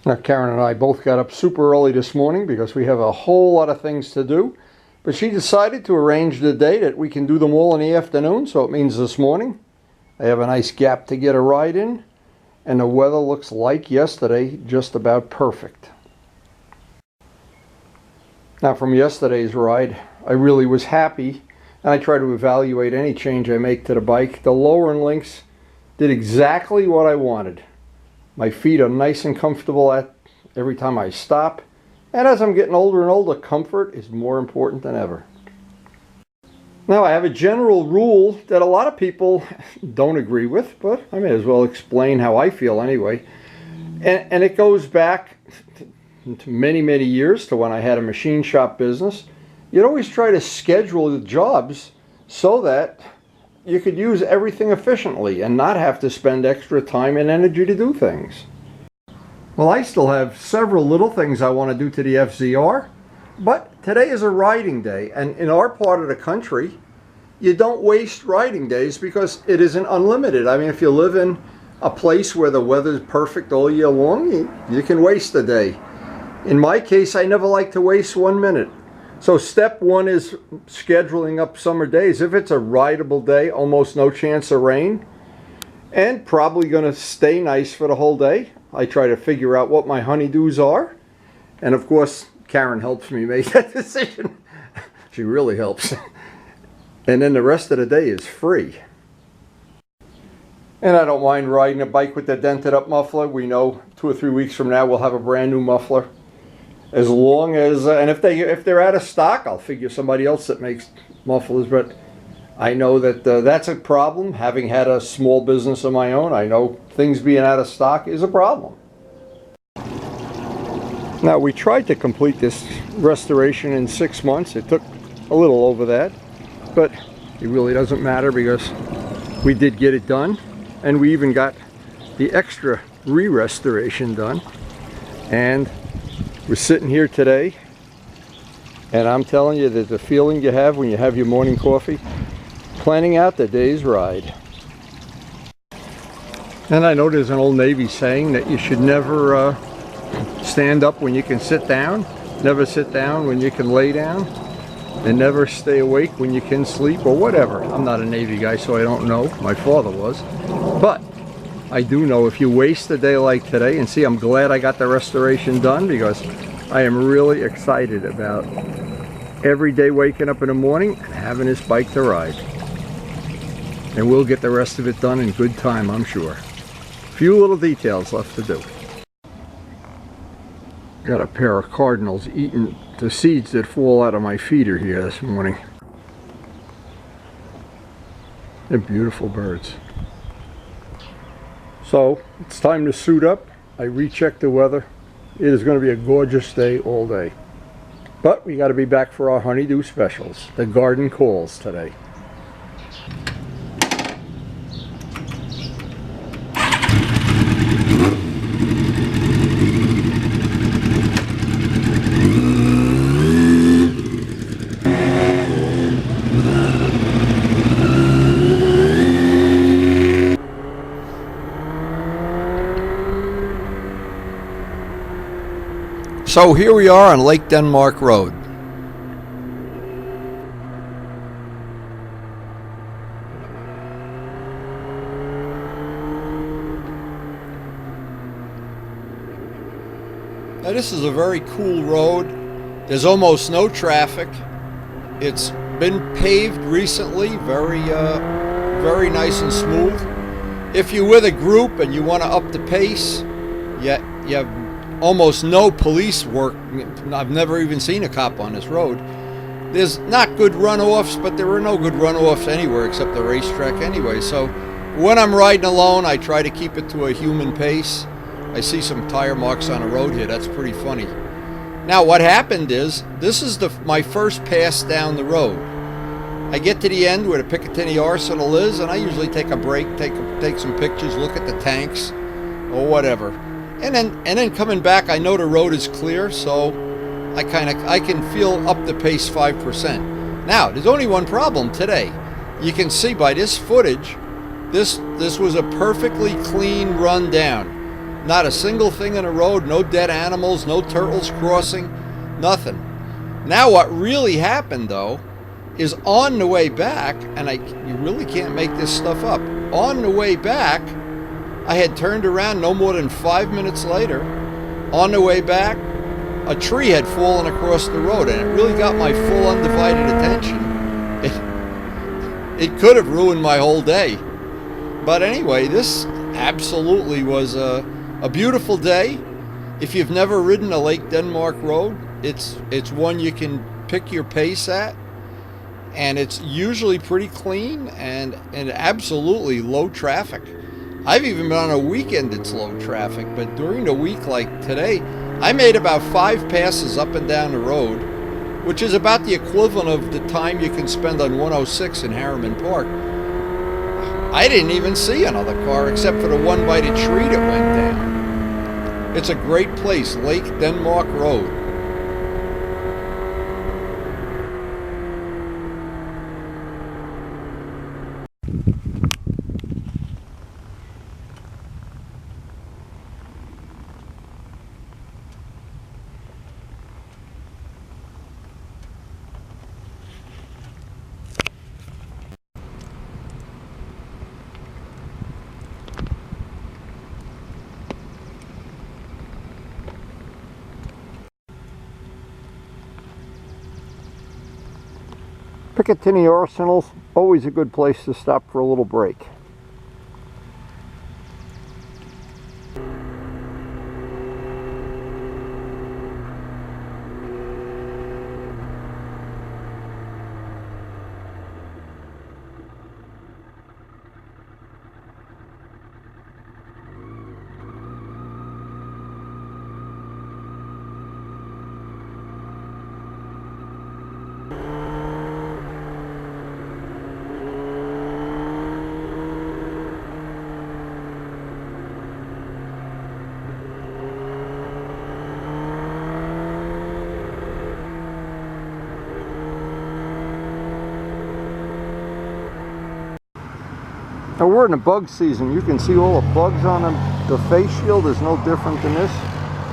Now, Karen and I both got up super early this morning because we have a whole lot of things to do. But she decided to arrange the day that we can do them all in the afternoon. So it means this morning I have a nice gap to get a ride in. And the weather looks like yesterday, just about perfect. Now, from yesterday's ride, I really was happy. And I try to evaluate any change I make to the bike. The lowering links did exactly what I wanted. My feet are nice and comfortable every time I stop. And as I'm getting older and older, comfort is more important than ever. Now, I have a general rule that a lot of people don't agree with, but I may as well explain how I feel anyway. And it goes back to many, many years to when I had a machine shop business. You'd always try to schedule the jobs so that you could use everything efficiently and not have to spend extra time and energy to do things. Well, I still have several little things I want to do to the FZR, but today is a riding day, and in our part of the country, you don't waste riding days because it isn't unlimited. I mean, if you live in a place where the weather is perfect all year long, you can waste a day. In my case, I never like to waste 1 minute. So step one is scheduling up summer days. If it's a rideable day, almost no chance of rain, and probably going to stay nice for the whole day, I try to figure out what my honeydews are. And of course, Karen helps me make that decision. She really helps. And then the rest of the day is free. And I don't mind riding a bike with the dented up muffler. We know 2 or 3 weeks from now we'll have a brand new muffler. As long as, and if they're out of stock, I'll figure somebody else that makes mufflers. But I know that that's a problem. Having had a small business of my own, I know things being out of stock is a problem. Now, we tried to complete this restoration in 6 months. It took a little over that, but it really doesn't matter because we did get it done, and we even got the extra re-restoration done. And we're sitting here today, and I'm telling you that the feeling you have when you have your morning coffee, planning out the day's ride. And I know there's an old Navy saying that you should never stand up when you can sit down, never sit down when you can lay down, and never stay awake when you can sleep, or whatever. I'm not a Navy guy, so I don't know. My father was. But I do know if you waste a day like today, and see, I'm glad I got the restoration done because I am really excited about every day waking up in the morning and having this bike to ride. And we'll get the rest of it done in good time, I'm sure. Few little details left to do. Got a pair of cardinals eating the seeds that fall out of my feeder here this morning. They're beautiful birds. So it's time to suit up. I rechecked the weather. It is going to be a gorgeous day all day. But we got to be back for our honeydew specials. The garden calls today. So here we are on Lake Denmark Road. Now this is a very cool road. There's almost no traffic. It's been paved recently, very nice and smooth. If you're with a group and you want to up the pace, you have almost no police work. I've never even seen a cop on this road. There's not good runoffs, but there are no good runoffs anywhere except the racetrack anyway. So when I'm riding alone, I try to keep it to a human pace. I see some tire marks on the road here. That's pretty funny. Now what happened is, this is my first pass down the road. I get to the end where the Picatinny Arsenal is, and I usually take a break, take some pictures, look at the tanks, or whatever. And then coming back, I know the road is clear, so I can feel up the pace 5%. Now, there's only one problem today. You can see by this footage, this was a perfectly clean run down. Not a single thing in the road, no dead animals, no turtles crossing, nothing. Now what really happened though is on the way back, and you really can't make this stuff up. On the way back, I had turned around no more than 5 minutes later. On the way back, a tree had fallen across the road, and it really got my full undivided attention. It could have ruined my whole day. But anyway, this absolutely was a beautiful day. If you've never ridden a Lake Denmark road, it's one you can pick your pace at, and it's usually pretty clean and absolutely low traffic. I've even been on a weekend it's low traffic, but during the week like today, I made about 5 passes up and down the road, which is about the equivalent of the time you can spend on 106 in Harriman Park. I didn't even see another car except for the one by the tree that went down. It's a great place, Lake Denmark Road. Picatinny Arsenal's always a good place to stop for a little break. Now we're in the bug season. You can see all the bugs on the face shield is no different than this.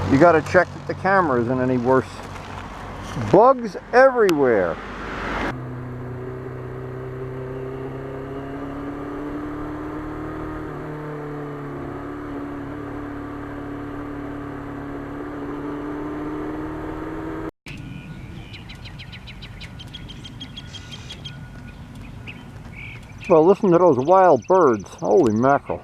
You got to check that the camera isn't any worse. Bugs everywhere. Well, listen to those wild birds. Holy mackerel.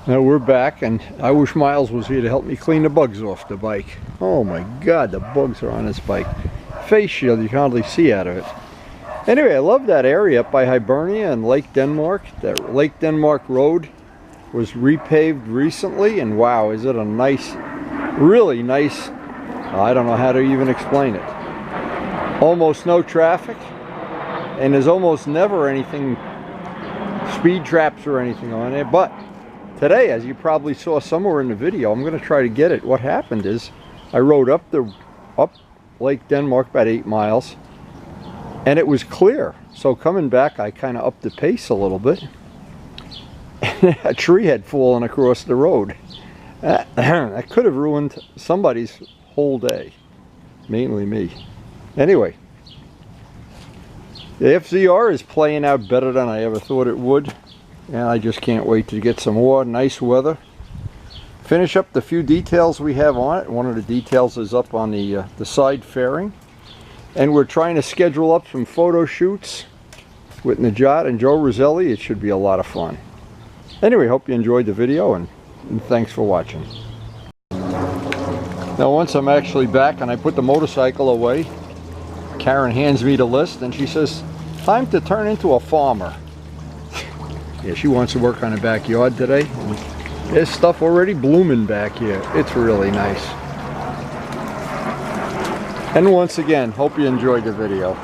Now we're back, and I wish Miles was here to help me clean the bugs off the bike. Oh my God, the bugs are on this bike. Face shield, you can hardly see out of it. Anyway, I love that area up by Hibernia and Lake Denmark. That Lake Denmark road was repaved recently, and wow, is it a nice, really nice, I don't know how to even explain it. Almost no traffic, and there's almost never anything, speed traps or anything on it. But today, as you probably saw somewhere in the video, I'm going to try to get it. What happened is I rode up Lake Denmark about 8 miles, and it was clear. So coming back, I kind of upped the pace a little bit. A tree had fallen across the road. That could have ruined somebody's whole day, mainly me. Anyway, the FZR is playing out better than I ever thought it would, and I just can't wait to get some more nice weather. Finish up the few details we have on it. One of the details is up on the side fairing, and we're trying to schedule up some photo shoots with Najat and Joe Roselli. It should be a lot of fun. Anyway, hope you enjoyed the video, and thanks for watching. Now once I'm actually back and I put the motorcycle away, Karen hands me the list and she says, time to turn into a farmer. Yeah, she wants to work on the backyard today. And there's stuff already blooming back here. It's really nice. And once again, hope you enjoyed the video.